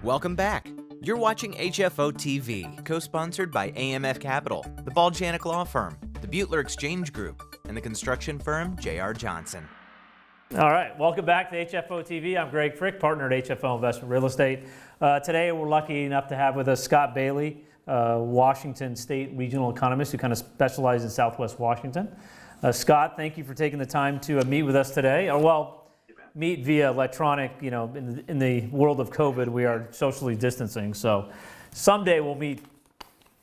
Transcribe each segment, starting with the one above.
Welcome back. You're watching HFO-TV, co-sponsored by AMF Capital, the Baljanik Law Firm, the Butler Exchange Group, and the construction firm J.R. Johnson. All right, welcome back to HFO-TV. I'm Greg Frick, partner at HFO Investment Real Estate. Today we're lucky enough to have with us Scott Bailey, Washington State Regional Economist who kind of specializes in Southwest Washington. Scott, thank you for taking the time to meet with us today. Meet via electronic, in the world of COVID, we are socially distancing. So someday we'll meet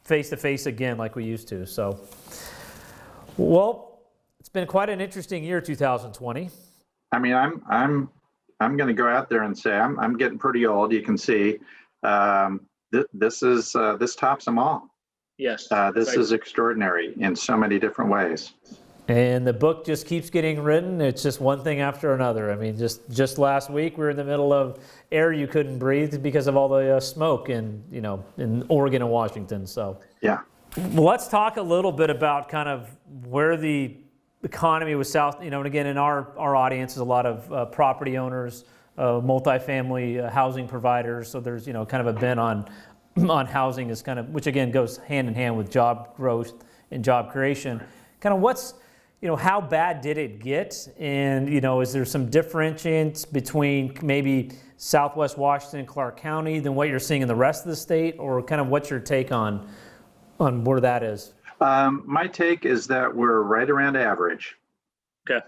face to face again like we used to. So, well, it's been quite an interesting year, 2020. I mean, I'm going to go out there and say I'm getting pretty old. You can see this tops them all. Yes. This is extraordinary in so many different ways. And the book just keeps getting written. It's just one thing after another. I mean, just last week we were in the middle of air you couldn't breathe because of all the smoke in Oregon and Washington. So yeah. Well, let's talk a little bit about kind of where the economy was south. And again, in our audience is a lot of property owners, multifamily housing providers. So there's kind of a bent on housing is kind of, which again goes hand in hand with job growth and job creation. Kind of how bad did it get? And, is there some differentiation between maybe Southwest Washington and Clark County than what you're seeing in the rest of the state? Or kind of what's your take on where that is? My take is that we're right around average. Okay.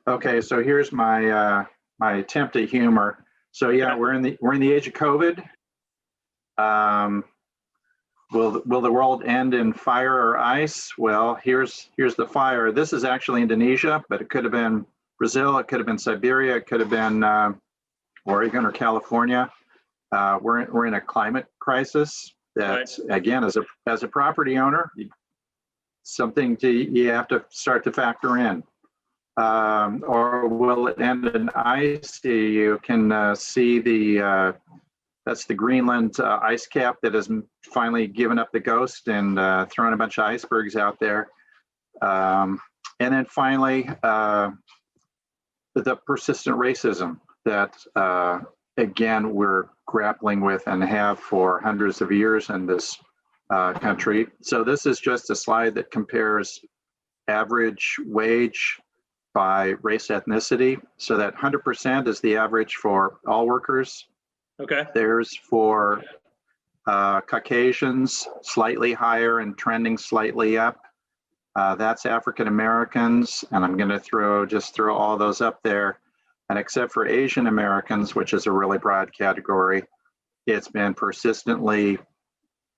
Okay, so here's my attempt at humor. So yeah, we're in the age of COVID. Will the world end in fire or ice? Well, here's the fire. This is actually Indonesia, but it could have been Brazil, it could have been Siberia, it could have been Oregon or California. We're in a climate crisis. That's right. Again, as a property owner, something you have to start to factor in. Or will it end in ice? You can see that's the Greenland ice cap that has finally given up the ghost and thrown a bunch of icebergs out there. And then finally, the persistent racism that, again, we're grappling with and have for hundreds of years in this country. So this is just a slide that compares average wage by race ethnicity. So that 100% is the average for all workers. Okay. There's for Caucasians, slightly higher and trending slightly up. That's African Americans, and I'm going to throw all those up there. And except for Asian Americans, which is a really broad category, it's been persistently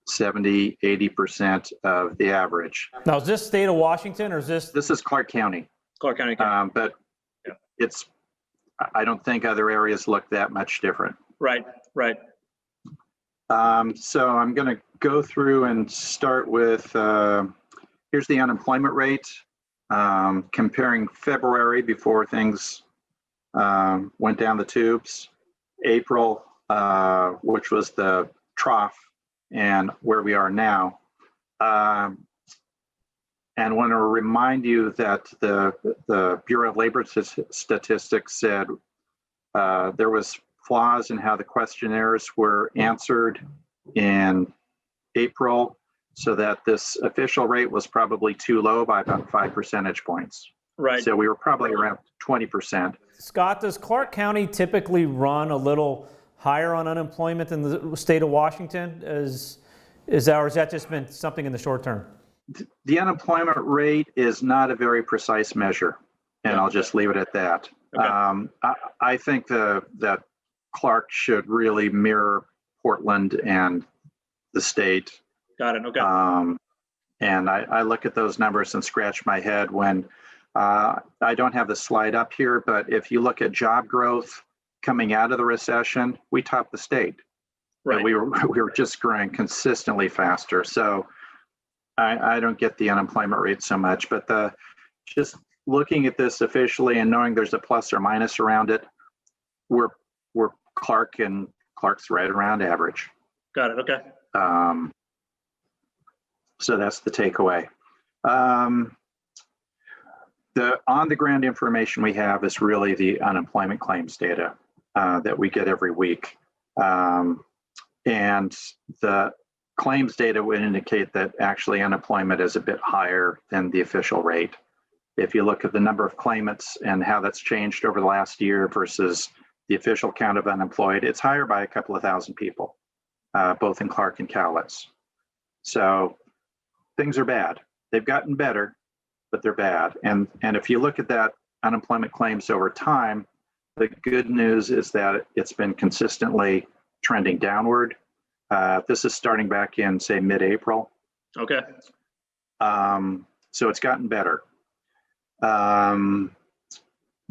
70, 80% of the average. Now, is this state of Washington or is this? This is Clark County. Clark County. But yeah. I don't think other areas look that much different. Right. So I'm going to go through and start with, here's the unemployment rate, comparing February before things went down the tubes, April, which was the trough, and where we are now. And I want to remind you that the Bureau of Labor Statistics said there was flaws in how the questionnaires were answered in April, so that this official rate was probably too low by about 5 percentage points. Right. So we were probably around 20%. Scott, does Clark County typically run a little higher on unemployment than the state of Washington? Is that, or has that just been something in the short term? The unemployment rate is not a very precise measure, and I'll just leave it at that. Okay. I think that Clark should really mirror Portland and the state. Got it. Okay. And I look at those numbers and scratch my head when I don't have the slide up here, but if you look at job growth coming out of the recession, we topped the state. Right. We were just growing consistently faster. So I don't get the unemployment rate so much, but just looking at this officially and knowing there's a plus or minus around it, we're Clark's right around average. Got it. Okay. So that's the takeaway. The on-the-ground information we have is really the unemployment claims data that we get every week. And the claims data would indicate that actually unemployment is a bit higher than the official rate. If you look at the number of claimants and how that's changed over the last year versus the official count of unemployed, it's higher by a couple of thousand people, both in Clark and Cowlitz. So things are bad. They've gotten better, but they're bad. And if you look at that unemployment claims over time, the good news is that it's been consistently trending downward. This is starting back in, say, mid-April. Okay. So it's gotten better.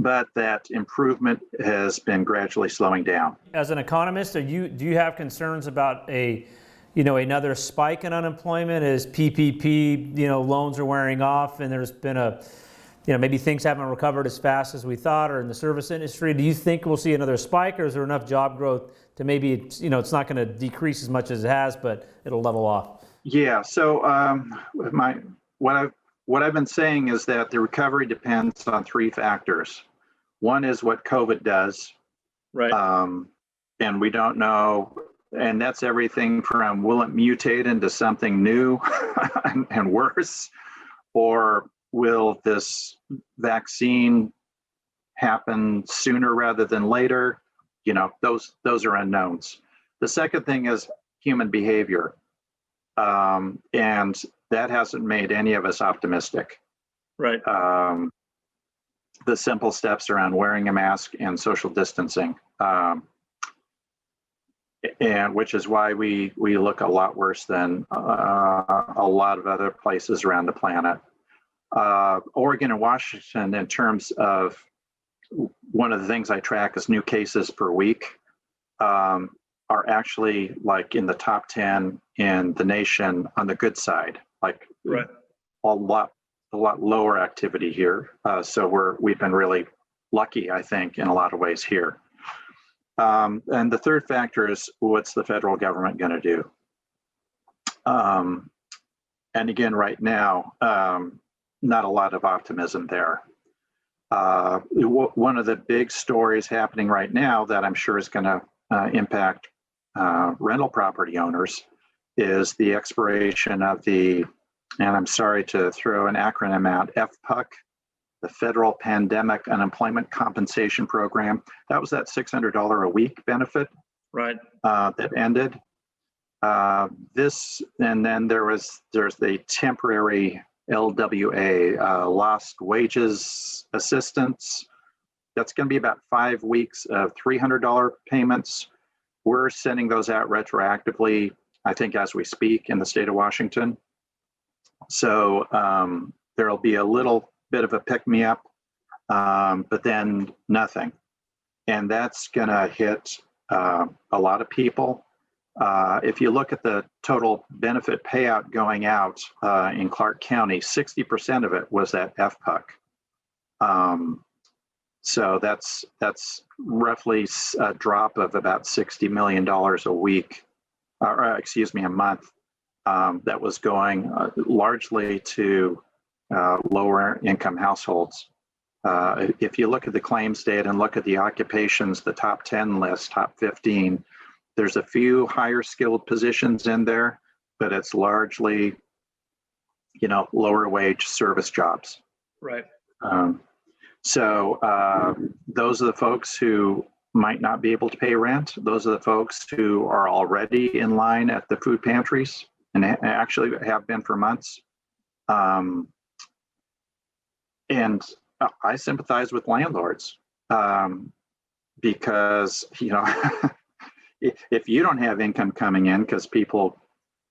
But that improvement has been gradually slowing down. As an economist, do you have concerns about another spike in unemployment as PPP, loans are wearing off and there's been maybe things haven't recovered as fast as we thought, or in the service industry? Do you think we'll see another spike, or is there enough job growth to maybe, it's not going to decrease as much as it has, but it'll level off? Yeah, so what I've been saying is that the recovery depends on three factors. One is what COVID does. Right. And we don't know, and that's everything from will it mutate into something new and worse, or will this vaccine happen sooner rather than later? Those are unknowns. The second thing is human behavior. And that hasn't made any of us optimistic. Right. The simple steps around wearing a mask and social distancing, and which is why we look a lot worse than a lot of other places around the planet. Oregon and Washington, in terms of one of the things I track is new cases per week, are actually like in the top 10 in the nation on the good side, like right. a lot lower activity here. So we've been really lucky, I think, in a lot of ways here. And the third factor is, what's the federal government going to do? And again, right now, not a lot of optimism there. One of the big stories happening right now that I'm sure is going to impact rental property owners is the expiration of and I'm sorry to throw an acronym out, FPUC, the Federal Pandemic Unemployment Compensation Program. That was that $600 a week benefit, right? That ended. And then there's the temporary LWA, lost wages assistance. That's going to be about 5 weeks of $300 payments. We're sending those out retroactively, I think, as we speak in the state of Washington. So there'll be a little bit of a pick-me-up, but then nothing. And that's going to hit a lot of people. If you look at the total benefit payout going out in Clark County, 60% of it was that FPUC. So that's roughly a drop of about $60 million a week, or excuse me, a month. That was going largely to lower income households. If you look at the claims data and look at the occupations, the top 10 list, top 15, there's a few higher skilled positions in there, but it's largely, lower wage service jobs. Right. So those are the folks who might not be able to pay rent. Those are the folks who are already in line at the food pantries and actually have been for months. And I sympathize with landlords because, if you don't have income coming in because people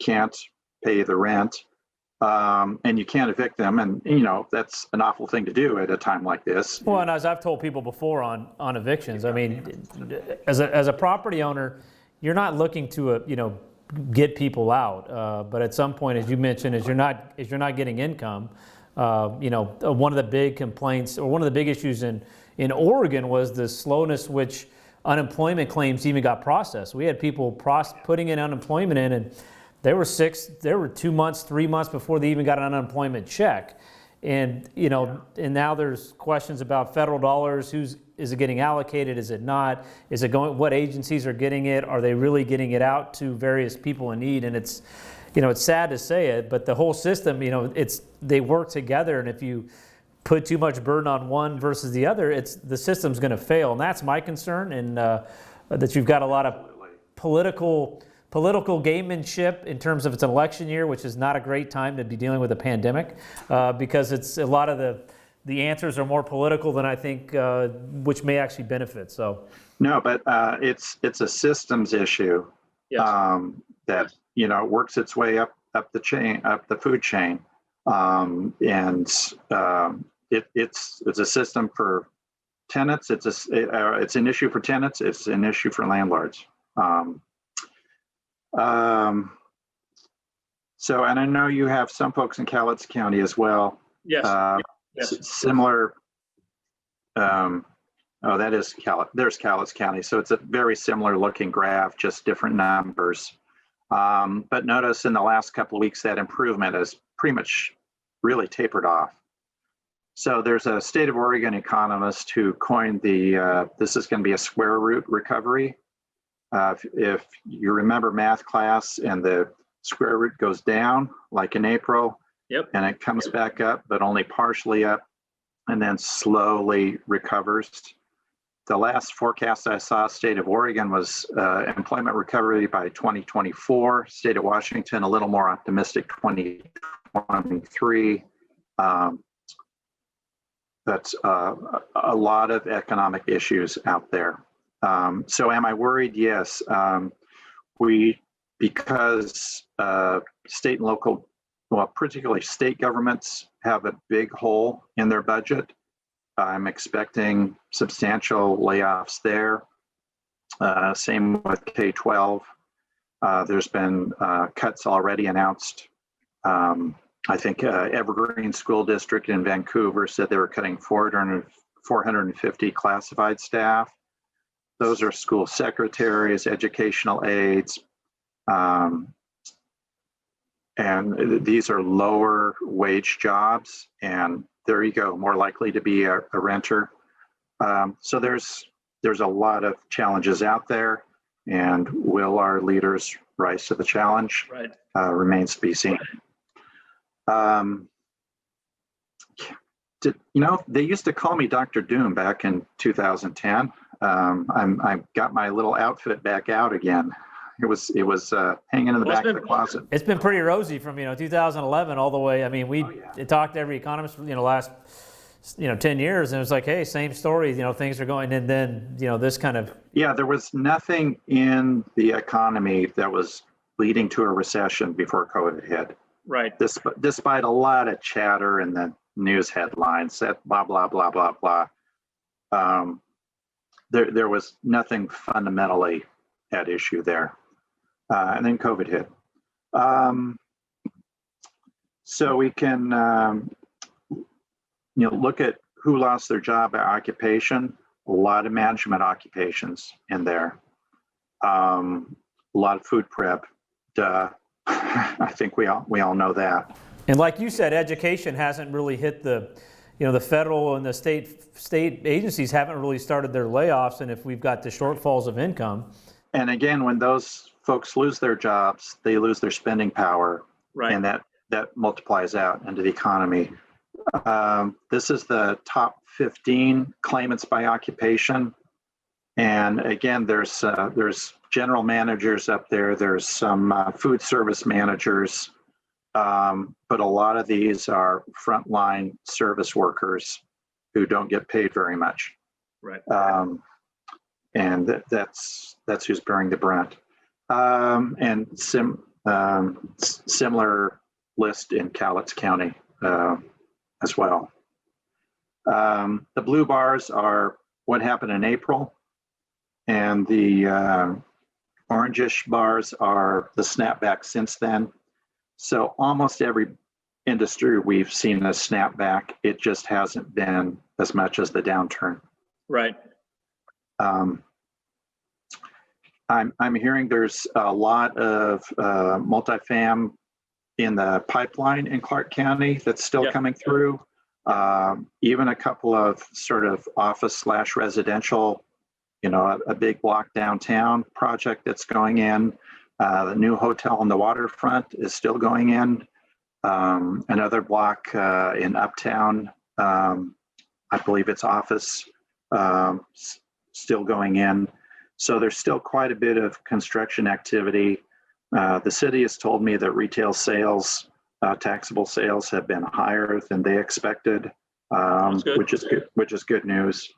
can't pay the rent, and you can't evict them, and that's an awful thing to do at a time like this. Well, and as I've told people before on evictions, I mean, as a property owner, you're not looking to get people out, but at some point, as you mentioned, as you're not getting income, one of the big complaints, or one of the big issues in Oregon was the slowness which unemployment claims even got processed. We had people putting in unemployment in, and they were 2 months, 3 months before they even got an unemployment check. And, and now there's questions about federal dollars. Is it getting allocated? Is it not? Is it going, what agencies are getting it? Are they really getting it out to various people in need? And it's, it's sad to say it, but the whole system, they work together. And if you put too much burden on one versus the other, the system's going to fail. And that's my concern. And that you've got a lot of political gamemanship in terms of it's an election year, which is not a great time to be dealing with a pandemic, because it's a lot of the answers are more political than I think, which may actually benefit. So no, but it's a systems issue. Yes. That works its way up the chain, up the food chain, and it's a system for tenants. It's an issue for tenants. It's an issue for landlords. So, and I know you have some folks in Cowlitz County as well. Yes. Yes. Similar. That is there's Cowlitz County. So it's a very similar looking graph, just different numbers. But notice in the last couple of weeks that improvement has pretty much really tapered off. So there's a state of Oregon economist who coined this is going to be a square root recovery. If you remember math class and the square root goes down, like in April, yep, and it comes back up, but only partially up, and then slowly recovers. The last forecast I saw, state of Oregon, was employment recovery by 2024. State of Washington, a little more optimistic, 2023. That's a lot of economic issues out there. So am I worried? Yes. Because state and local, well, particularly state governments have a big hole in their budget. I'm expecting substantial layoffs there. Same with K-12. There's been cuts already announced. I think Evergreen School District in Vancouver said they were cutting 450 classified staff. Those are school secretaries, educational aides, and these are lower wage jobs. And there you go, more likely to be a renter. So there's a lot of challenges out there, and will our leaders rise to the challenge? Right. Remains to be seen. They used to call me Dr. Doom back in 2010. I've got my little outfit back out again. It was hanging in the back of the closet. It's been pretty rosy from 2011 all the way. I mean, we talked to every economist for last 10 years, and it was like, hey, same story. Things are going, and then this kind of there was nothing in the economy that was leading to a recession before COVID hit. Right. Despite a lot of chatter in the news headlines, that blah blah blah blah blah. There was nothing fundamentally at issue there. And then COVID hit. So we can look at who lost their job by occupation. A lot of management occupations in there. A lot of food prep. Duh. I think we all know that. And like you said, education hasn't really hit the federal and the state agencies haven't really started their layoffs, and if we've got the shortfalls of income. And again, when those folks lose their jobs, they lose their spending power, right, and that multiplies out into the economy. This is the top 15 claimants by occupation, and again, there's general managers up there. There's some food service managers. But a lot of these are frontline service workers who don't get paid very much. Right. And that's who's bearing the brunt. And similar list in Cowlitz County as well. The blue bars are what happened in April, and the orangish bars are the snapback since then. So almost every industry we've seen a snapback. It just hasn't been as much as the downturn. Right. I'm hearing there's a lot of multifam in the pipeline in Clark County that's still coming through. even a couple of sort of office/residential, a big block downtown project that's going in. The new hotel on the waterfront is still going in. Another block in Uptown, I believe it's office, still going in. So there's still quite a bit of construction activity. The city has told me that retail sales, taxable sales, have been higher than they expected, which is good news.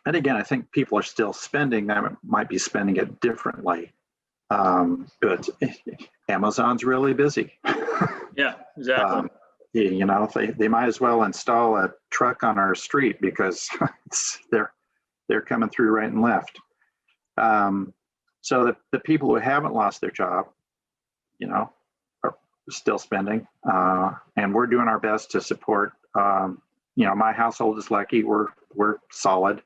And again, I think people are still spending. They might be spending it differently, but Amazon's really busy. Yeah, exactly. They might as well install a truck on our street because they're coming through right and left. So the people who haven't lost their job, are still spending, and we're doing our best to support. My household is lucky; we're solid.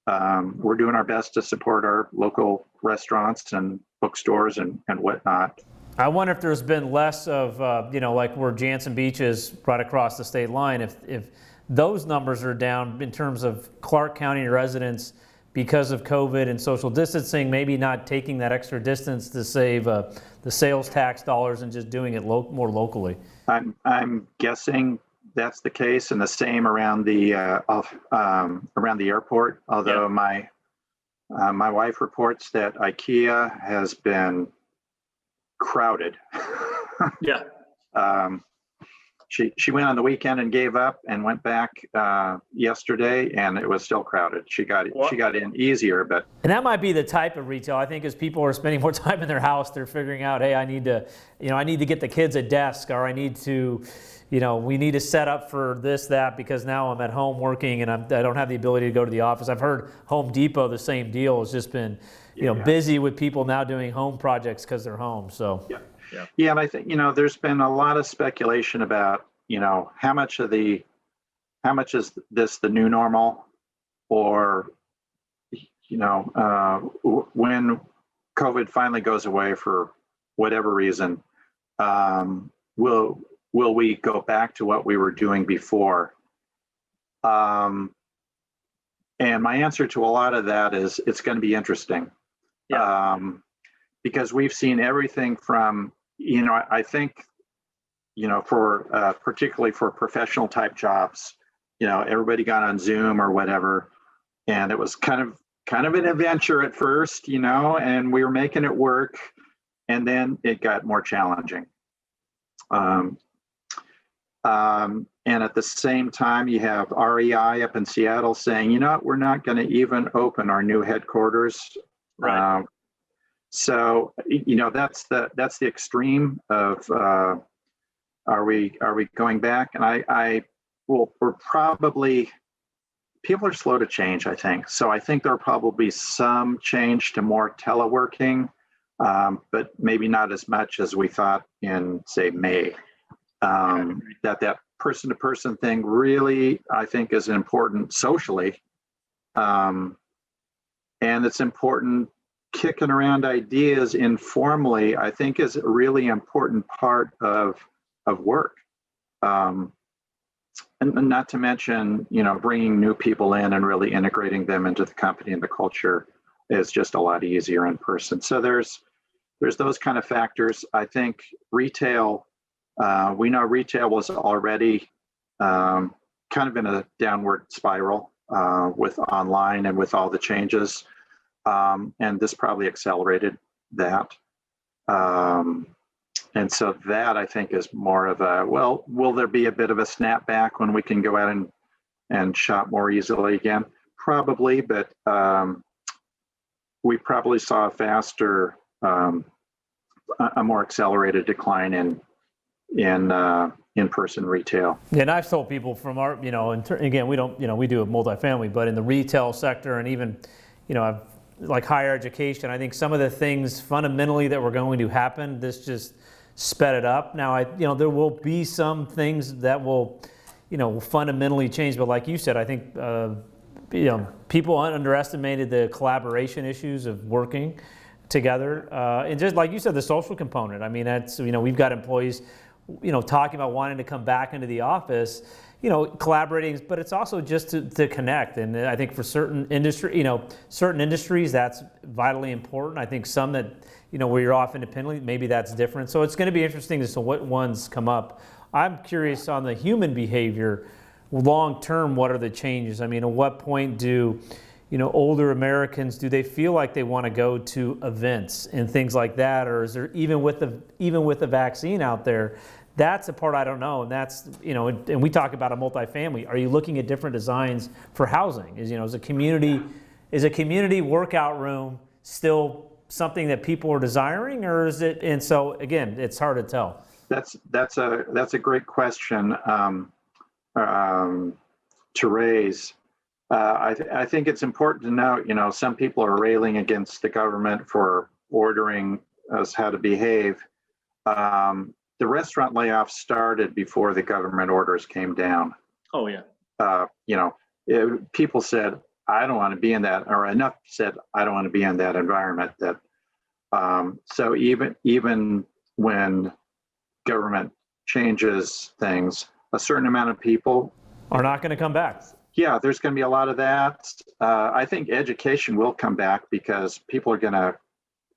We're doing our best to support our local restaurants and bookstores and whatnot. I wonder if there's been less of, like where Jansen Beach is right across the state line, if those numbers are down in terms of Clark County residents because of COVID and social distancing, maybe not taking that extra distance to save the sales tax dollars and just doing it more locally. I'm guessing that's the case, and the same around the airport. Although my wife reports that IKEA has been crowded. Yeah. She went on the weekend and gave up and went back yesterday, and it was still crowded. She got in easier, but. And that might be the type of retail. I think as people are spending more time in their house, they're figuring out, hey, I need to get the kids a desk, or I need to, we need to set up for this, that, because now I'm at home working and I don't have the ability to go to the office. I've heard Home Depot, the same deal, has just been, busy with people now doing home projects because they're home. So. Yeah, and I think there's been a lot of speculation about how much is this the new normal, or when COVID finally goes away for whatever reason, will we go back to what we were doing before? And my answer to a lot of that is it's going to be interesting. Because we've seen everything from, I think, for particularly for professional type jobs, everybody got on Zoom or whatever, and it was kind of an adventure at first, and we were making it work, and then it got more challenging. And at the same time, you have REI up in Seattle saying, we're not going to even open our new headquarters. Right. So that's the extreme of are we going back? And we're probably, people are slow to change, I think. So I think there'll probably be some change to more teleworking, but maybe not as much as we thought in, say, May. That person-to-person thing really, I think, is important socially, and it's important. Kicking around ideas informally, I think, is a really important part of work, and not to mention, bringing new people in and really integrating them into the company and the culture is just a lot easier in person. So there's those kind of factors. I think retail, we know retail was already kind of in a downward spiral with online and with all the changes. And this probably accelerated that. And so that, I think, is more of a, will there be a bit of a snapback when we can go out and shop more easily again? Probably, but we probably saw a faster, a more accelerated decline in in-person retail. Yeah, and I've told people from our, again, we don't, we do a multifamily, but in the retail sector and even, like higher education, I think some of the things fundamentally that were going to happen, this just sped it up. Now, there will be some things that will, fundamentally change. But like you said, I think, people underestimated the collaboration issues of working together. And just like you said, the social component. I mean, that's, we've got employees talking about wanting to come back into the office, collaborating, but it's also just to connect. And I think for certain industries, that's vitally important. I think some that, where you're off independently, maybe that's different. So it's going to be interesting as to what ones come up. I'm curious on the human behavior, long term, what are the changes? I mean, at what point do, older Americans, do they feel like they want to go to events and things like that? Or is there, even with the vaccine out there, that's the part I don't know. And that's, and we talk about a multifamily. Are you looking at different designs for housing? Is a community workout room still something that people are desiring, or is it? And so again, it's hard to tell. That's a great question to raise. I think it's important to note, some people are railing against the government for ordering us how to behave. The restaurant layoffs started before the government orders came down. Oh, yeah. People said, I don't want to be in that, or enough said, I don't want to be in that environment. That so even when government changes things, a certain amount of people are not going to come back. Yeah, there's going to be a lot of that. I think education will come back because people are going to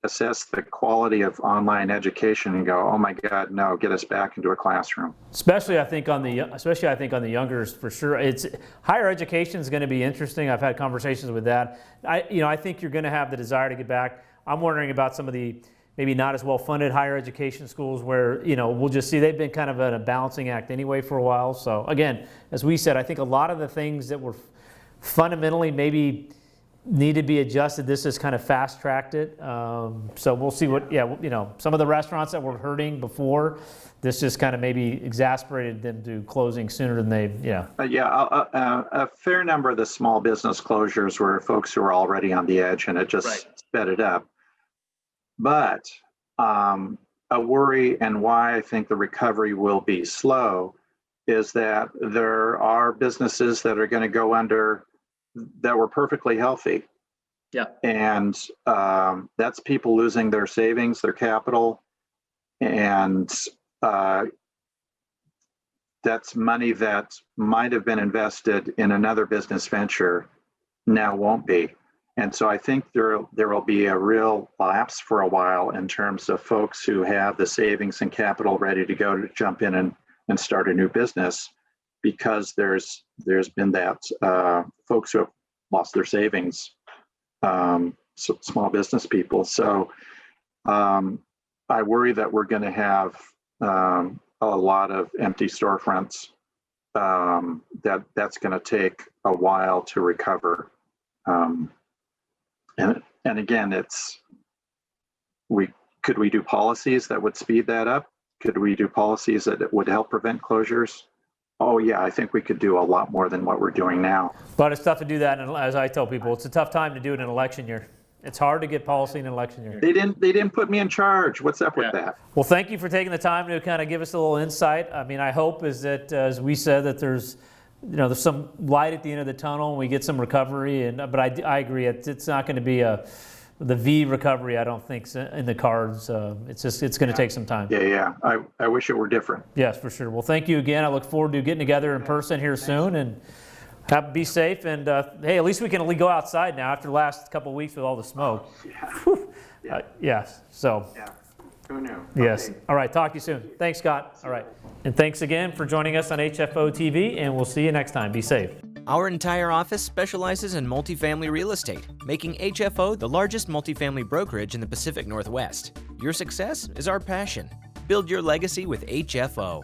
assess the quality of online education and go, oh my God, no, get us back into a classroom. Especially I think on the youngers, for sure. It's higher education is going to be interesting. I've had conversations with that. I think you're going to have the desire to get back. I'm wondering about some of the maybe not as well funded higher education schools where, we'll just see they've been kind of in a balancing act anyway for a while. So again, as we said, I think a lot of the things that were fundamentally maybe need to be adjusted, this has kind of fast tracked it. So we'll see some of the restaurants that were hurting before, this just kind of maybe exasperated them to closing sooner than they, a fair number of the small business closures were folks who were already on the edge and it just sped it up. But a worry and why I think the recovery will be slow is that there are businesses that are going to go under that were perfectly healthy. Yeah. And that's people losing their savings, their capital, and that's money that might have been invested in another business venture now won't be. And so I think there will be a real lapse for a while in terms of folks who have the savings and capital ready to go to jump in and start a new business, because there's been that folks who have lost their savings, small business people. So I worry that we're going to have a lot of empty storefronts. That's going to take a while to recover. And again, could we do policies that would speed that up? Could we do policies that would help prevent closures? Oh yeah, I think we could do a lot more than what we're doing now. But it's tough to do that, and as I tell people, it's a tough time to do it in an election year. It's hard to get policy in an election year. They didn't put me in charge. What's up with that? Well, thank you for taking the time to kind of give us a little insight. I mean, I hope is that, as we said, that there's some light at the end of the tunnel and we get some recovery. But I agree, it's not going to be the V recovery. I don't think in the cards. It's going to take some time. Yeah. I wish it were different. Yes, for sure. Well, thank you again. I look forward to getting together in person here soon, and be safe. And hey, at least we can go outside now after the last couple of weeks with all the smoke. Yes. So. Yeah. Who knew? Yes. Okay. All right. Talk to you soon. Thanks, Scott. All right. And thanks again for joining us on HFO TV, and we'll see you next time. Be safe. Our entire office specializes in multifamily real estate, making HFO the largest multifamily brokerage in the Pacific Northwest. Your success is our passion. Build your legacy with HFO.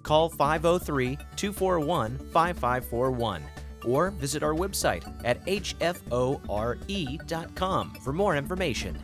Call 503-241-5541 or visit our website at hfore.com for more information.